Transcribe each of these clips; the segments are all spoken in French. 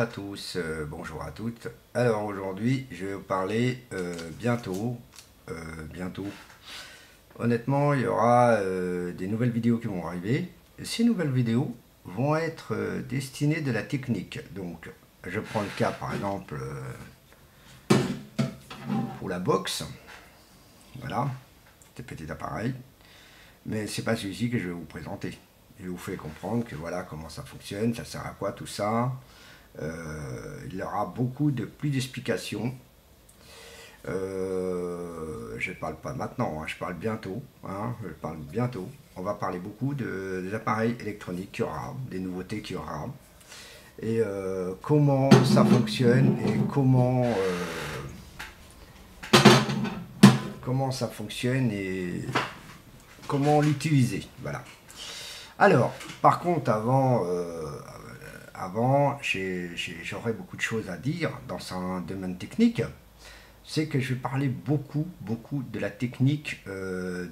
à tous, bonjour à toutes. Alors aujourd'hui, je vais vous parler bientôt. Honnêtement, il y aura des nouvelles vidéos qui vont arriver. Et ces nouvelles vidéos vont être destinées de la technique. Donc, je prends le cas par exemple pour la boxe. Voilà, c'est petit appareil. Mais c'est pas celui-ci que je vais vous présenter. Je vous fais comprendre que voilà comment ça fonctionne, ça sert à quoi tout ça. Il y aura plus d'explications. Je ne parle pas maintenant, hein, je parle bientôt. On va parler beaucoup des appareils électroniques qu'il y aura, des nouveautés qu'il y aura. Et comment ça fonctionne et comment ça fonctionne et comment l'utiliser. Voilà. Alors, par contre, j'aurais beaucoup de choses à dire dans un domaine technique. C'est que je vais parler beaucoup de la technique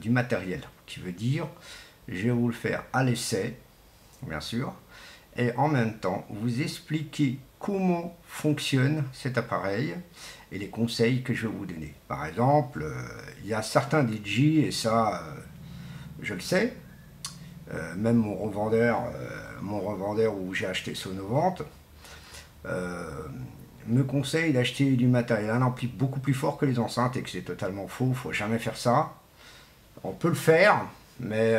du matériel. Qui veut dire, je vais vous le faire à l'essai, bien sûr, et en même temps, vous expliquer comment fonctionne cet appareil et les conseils que je vais vous donner. Par exemple, il y a certains DJ, et ça, je le sais, même mon revendeur où j'ai acheté Sonovante me conseille d'acheter du matériel, un ampli beaucoup plus fort que les enceintes, et que c'est totalement faux, il ne faut jamais faire ça. On peut le faire, mais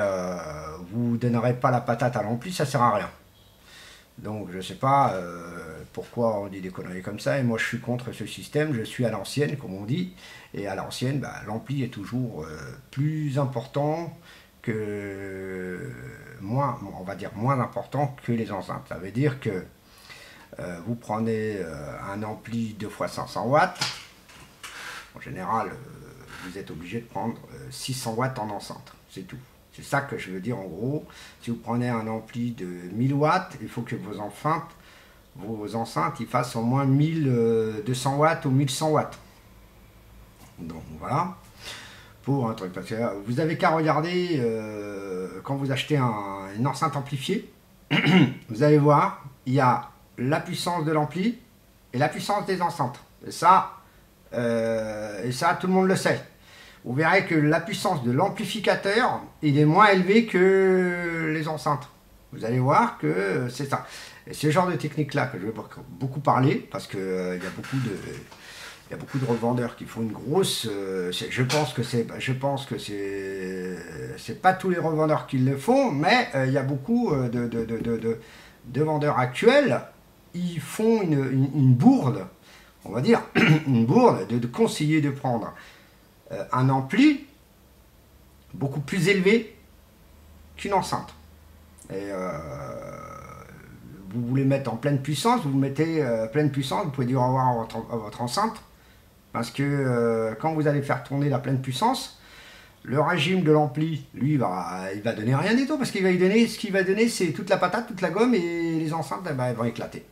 vous ne donnerez pas la patate à l'ampli, ça ne sert à rien. Donc je ne sais pas pourquoi on dit des conneries comme ça, et moi je suis contre ce système, je suis à l'ancienne comme on dit, et à l'ancienne, l'ampli est toujours plus important on va dire moins important que les enceintes. Ça veut dire que vous prenez un ampli 2 fois 500 watts, en général vous êtes obligé de prendre 600 watts en enceinte, c'est tout. C'est ça que je veux dire en gros. Si vous prenez un ampli de 1000 watts, il faut que vos enceintes ils fassent au moins 1200 watts ou 1100 watts. Donc voilà. Pour un truc, parce que vous avez qu'à regarder quand vous achetez une enceinte amplifiée, vous allez voir, il y a la puissance de l'ampli et la puissance des enceintes. Et ça, tout le monde le sait. Vous verrez que la puissance de l'amplificateur, il est moins élevé que les enceintes. Vous allez voir que c'est ça. Et c'est ce genre de technique-là que je vais beaucoup parler, parce qu'il y a beaucoup de revendeurs qui font une grosse... je pense que c'est pas tous les revendeurs qui le font, mais il y a beaucoup de vendeurs actuels. Ils font une bourde, on va dire, une bourde de conseiller de prendre un ampli beaucoup plus élevé qu'une enceinte. Et vous voulez mettre en pleine puissance, vous mettez pleine puissance, vous pouvez dire au revoir à votre enceinte. Parce que quand vous allez faire tourner la pleine puissance, le régime de l'ampli, lui, il va donner rien du tout. Parce qu'il va y donner, ce qu'il va donner, c'est toute la patate, toute la gomme, et les enceintes, elles vont éclater.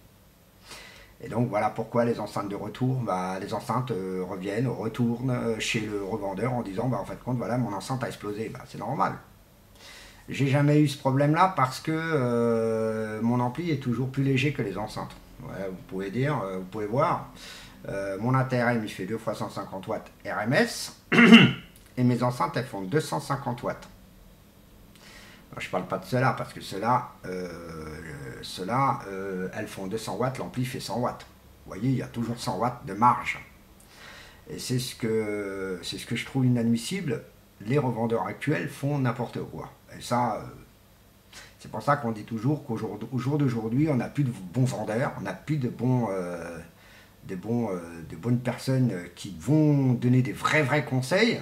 Et donc voilà pourquoi les enceintes de retour, les enceintes retournent chez le revendeur en disant, en fait compte, voilà, mon enceinte a explosé. C'est normal. J'ai jamais eu ce problème-là parce que mon ampli est toujours plus léger que les enceintes. Ouais, vous pouvez voir. Mon ATRM il fait 2 fois 150 watts RMS et mes enceintes elles font 250 watts. Alors, je parle pas de cela parce que cela elles font 200 watts, l'ampli fait 100 watts. Vous voyez, il y a toujours 100 watts de marge. Et c'est ce que je trouve inadmissible. Les revendeurs actuels font n'importe quoi. Et ça, c'est pour ça qu'on dit toujours qu'au jour d'aujourd'hui, on n'a plus de bons vendeurs, on n'a plus de des bonnes personnes qui vont donner des vrais conseils.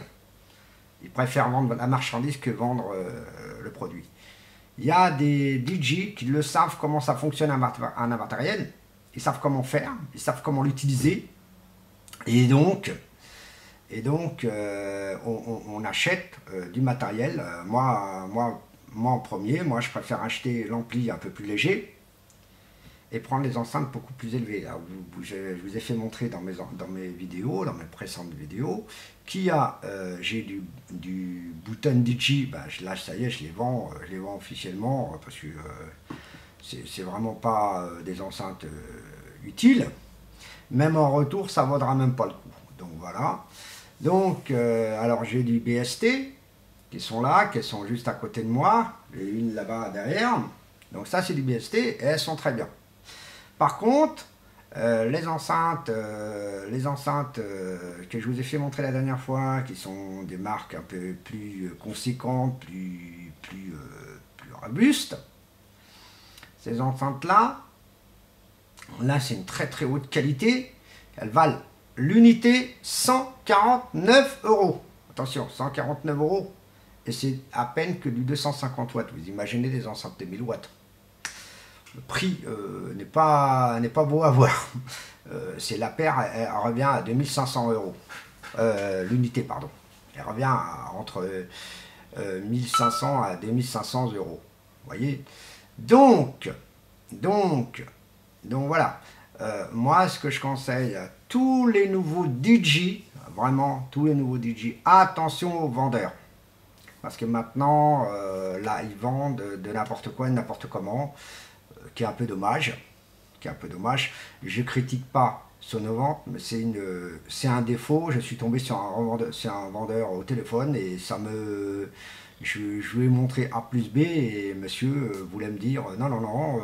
Ils préfèrent vendre la marchandise que vendre le produit. Il y a des DJ qui le savent comment ça fonctionne un matériel, ils savent comment faire, ils savent comment l'utiliser, et donc on achète du matériel. Moi en premier, je préfère acheter l'ampli un peu plus léger et prendre les enceintes beaucoup plus élevées. Là, je vous ai fait montrer dans mes vidéos, dans mes précédentes vidéos, j'ai du Button DJ, là ça y est, je les vends officiellement, parce que c'est vraiment pas des enceintes utile. Même en retour, ça ne vaudra même pas le coup. Donc voilà. Donc, alors j'ai du BST qui sont là, qui sont juste à côté de moi, et une là-bas derrière. Donc ça, c'est du BST et elles sont très bien. Par contre, les enceintes que je vous ai fait montrer la dernière fois, qui sont des marques un peu plus conséquentes, plus robustes, ces enceintes-là, là c'est une très très haute qualité, elles valent l'unité 149 €. Attention, 149 €, et c'est à peine que du 250 watts. Vous imaginez des enceintes de 1000 watts. Le prix n'est pas beau à voir. C'est la paire, elle revient à 2500 €. L'unité, pardon. Elle revient entre 1500 à 2500 €. Vous voyez. Donc voilà. Moi, ce que je conseille à tous les nouveaux DJ, vraiment tous les nouveaux DJ, attention aux vendeurs. Parce que maintenant, là, ils vendent de n'importe quoi, de n'importe comment, qui est un peu dommage. Je critique pas Sonovent, mais c'est un défaut. Je suis tombé sur un vendeur au téléphone et je lui ai montré A plus B et monsieur voulait me dire non,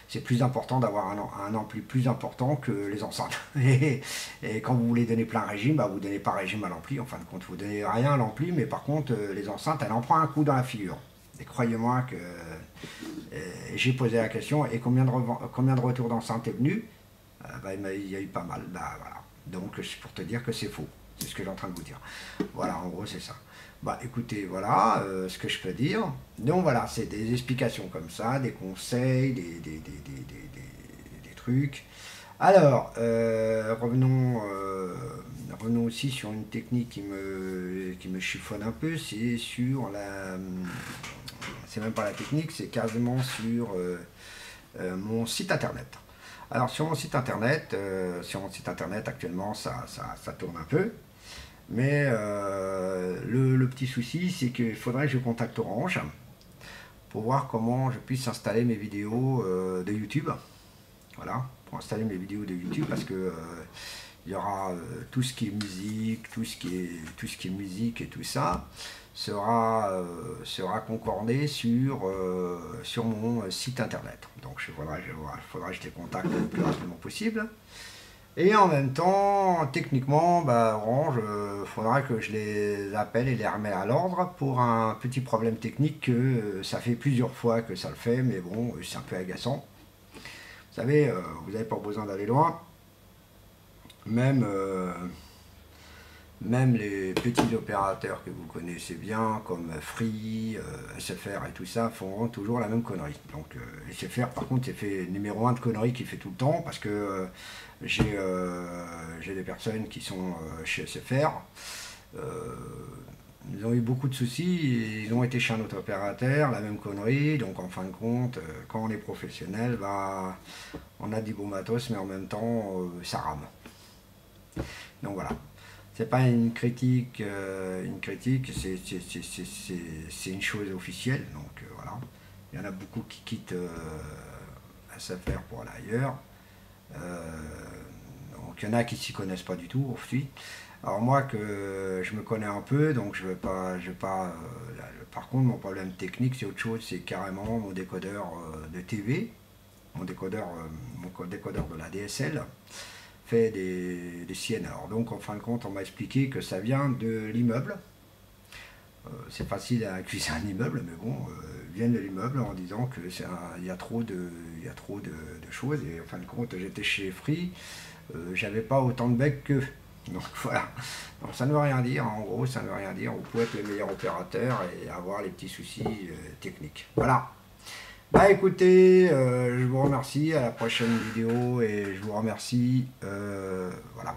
c'est plus important d'avoir un ampli plus important que les enceintes. Et quand vous voulez donner plein régime, bah, vous ne donnez pas régime à l'ampli, en fin de compte, vous ne donnez rien à l'ampli, mais par contre, les enceintes, elle en prend un coup dans la figure. Et croyez-moi que j'ai posé la question, et combien de retours d'enceinte est venu? Bah, il y a eu pas mal. Bah, voilà. Donc c'est pour te dire que c'est faux. C'est ce que j'ai en train de vous dire. Voilà, en gros c'est ça. Bah écoutez, voilà ce que je peux dire. Donc voilà, c'est des explications comme ça, des conseils, des trucs. Alors, revenons aussi sur une technique qui me chiffonne un peu, c'est sur la... C'est même pas la technique, c'est quasiment sur mon site internet. Alors sur mon site internet actuellement ça tourne un peu, mais le petit souci c'est qu'il faudrait que je contacte Orange pour voir comment je puisse installer mes vidéos de YouTube. Voilà, pour installer mes vidéos de YouTube, parce que il y aura tout ce qui est musique, tout ce qui est musique et tout ça sera concordé sur mon site internet. Donc il faudra que je les contacte le plus rapidement possible. Et en même temps, techniquement, bah, Orange, faudra que je les appelle et les remets à l'ordre pour un petit problème technique que ça fait plusieurs fois que ça le fait, mais bon, c'est un peu agaçant. Vous savez, vous n'avez pas besoin d'aller loin. Même les petits opérateurs que vous connaissez bien, comme Free, SFR et tout ça, font toujours la même connerie. Donc SFR, par contre, c'est fait numéro 1 de conneries qu'il fait tout le temps, parce que j'ai des personnes qui sont chez SFR. Ils ont eu beaucoup de soucis, ils ont été chez un autre opérateur, la même connerie. Donc en fin de compte, quand on est professionnel, bah, on a du beau matos, mais en même temps, ça rame. Donc voilà. C'est pas une critique, c'est une chose officielle. Donc voilà. Il y en a beaucoup qui quittent SFR pour aller ailleurs. Donc il y en a qui s'y connaissent pas du tout, ensuite. Alors moi, que je me connais un peu, donc je vais pas par contre, mon problème technique, c'est autre chose, c'est carrément mon décodeur de TV, mon décodeur de la DSL fait des siennes. Alors donc en fin de compte, on m'a expliqué que ça vient de l'immeuble. C'est facile à accuser un immeuble, mais bon, viennent de l'immeuble en disant que il y a trop de choses. Et en fin de compte, j'étais chez Free, j'avais pas autant de becs qu'eux. Donc voilà. Donc ça ne veut rien dire. En gros, ça ne veut rien dire. Vous pouvez être le meilleur opérateur et avoir les petits soucis techniques. Voilà. Bah écoutez, je vous remercie, à la prochaine vidéo, et je vous remercie, voilà.